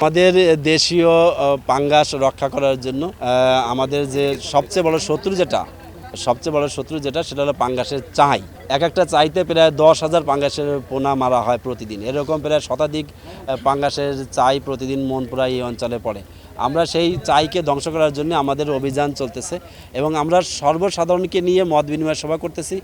আমাদের দেশীয় পাঙ্গাস রক্ষা করার জন্য আমাদের যে সবচেয়ে বড় শত্রু যেটা সেটা হলো পাঙ্গাসের চাই। একটা চাইতে প্রায় 10,000 পাঙ্গাসের পোনা মারা হয় প্রতিদিন। এরকম প্রায় শতাধিক পাঙ্গাসের চাই প্রতিদিন মনপুরা এই অঞ্চলে পড়ে। আমরা সেই চাইকে ধ্বংস করার জন্য আমাদের অভিযান চলতেছে এবং আমরা সর্বসাধারণকে নিয়ে মত বিনিময় সভা করতেছি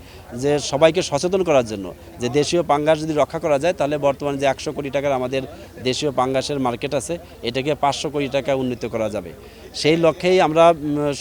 যে সবাইকে সচেতন করার জন্য যে দেশীয় পাঙ্গাস যদি রক্ষা করা যায় তাহলে বর্তমানে যে 100 কোটি টাকার আমাদের দেশীয় পাঙ্গাসের মার্কেট আছে এটাকে 500 কোটি টাকা উন্নীত করা যাবে। সেই লক্ষ্যেই আমরা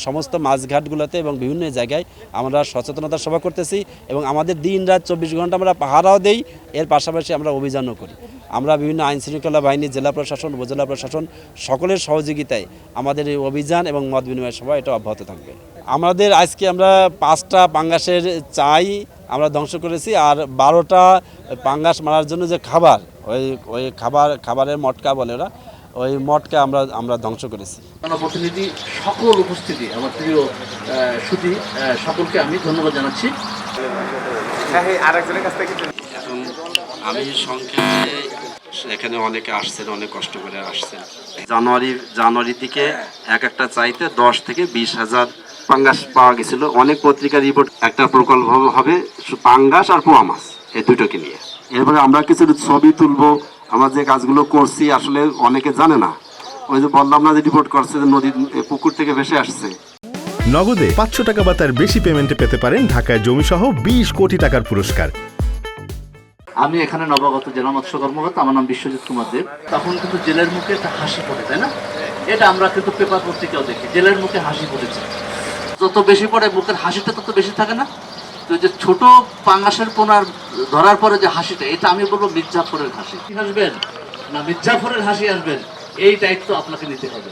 সমস্ত মাছঘাটগুলোতে এবং বিভিন্ন জায়গায় আমরা সচেতনতা সভা করতেছি এবং আমাদের দিন রাত 24 ঘন্টা আমরা পাহারাও দেই, এর পাশাপাশি আমরা অভিযানও করি। আমরা বিভিন্ন আইনশৃঙ্খলা বাহিনী, জেলা প্রশাসন, উপজেলা প্রশাসন সকলের সহযোগিতায় আমাদের এই অভিযান এবং মত বিনিময় সভা এটা অব্যাহত থাকবে। আমাদের আজকে আমরা 5টা পাঙ্গাসের চাই আমরা ধ্বংস করেছি আর 12টা পাঙ্গাস মারার জন্য যে খাবার ওই খাবারের মটকা বলে ওরা, ওই মটকা আমরা ধ্বংস করেছি। প্রতিনিধি সকল উপস্থিতি আমার প্রিয় সুধী সকলকে আমি ধন্যবাদ জানাচ্ছি। এখন আমি সংক্ষেপে এখানে অনেকে আসছেন, অনেক কষ্ট করে আসছেন। জানুয়ারির দিকে একটা চাইতে 10 থেকে 20,000 পাঙ্গাস পাওয়া গেছিল। অনেক পত্রিকার রিপোর্ট একটা প্রকল্প হবে পাঙ্গাস আর পোয়া মাছ এই দুটোকে নিয়ে। এরপরে আমরা কিছু ছবি তুলবো। আমরা যে কাজগুলো করছি আসলে অনেকে জানে না। ওই যে বললাম না যে রিপোর্ট করছে যে নদীর পুকুর থেকে ভেসে আসছে। নগদে 500 টাকা বা তার বেশি পেমেন্টে পেতে পারেন ঢাকায় জমিসহ 20 কোটি টাকার পুরস্কার। আমি এখানে নবাগত জেলা মৎস্য কর্মকর্তা, আমার নাম বিশ্বজিৎ কুমার দেব। তখন কিন্তু জেলের মুখে একটা হাসি পড়ে, তাই না? এটা আমরা কিন্তু পেপার পত্রিকাও দেখি, জেলের মুখে হাসি পড়েছে। যত বেশি পড়ে মুখের হাসিটা তত বেশি থাকে না? তো যে ছোট পাঙ্গাসের পোনার ধরার পরে যে হাসিটা, এটা আমি বলবো মির্জাফরের হাসি। কি হাসবেন না মির্জাফরের হাসি আসবেন, এই দায়িত্ব আপনাকে নিতে হবে।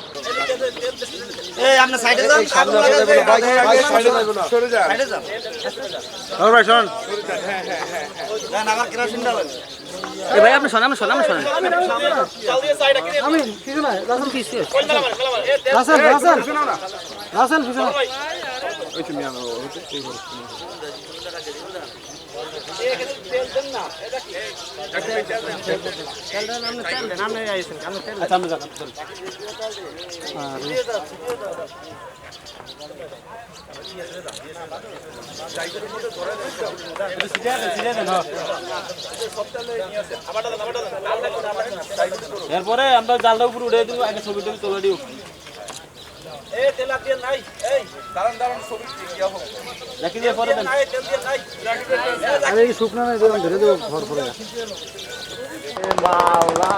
ভাই আপনি শোনেন, এরপরে আমরা জালটা উপরে উঠে দিব, আগে ছবি টবি তোলা দিব। শুকনো ধরে দেবো ঘর করে মাওলা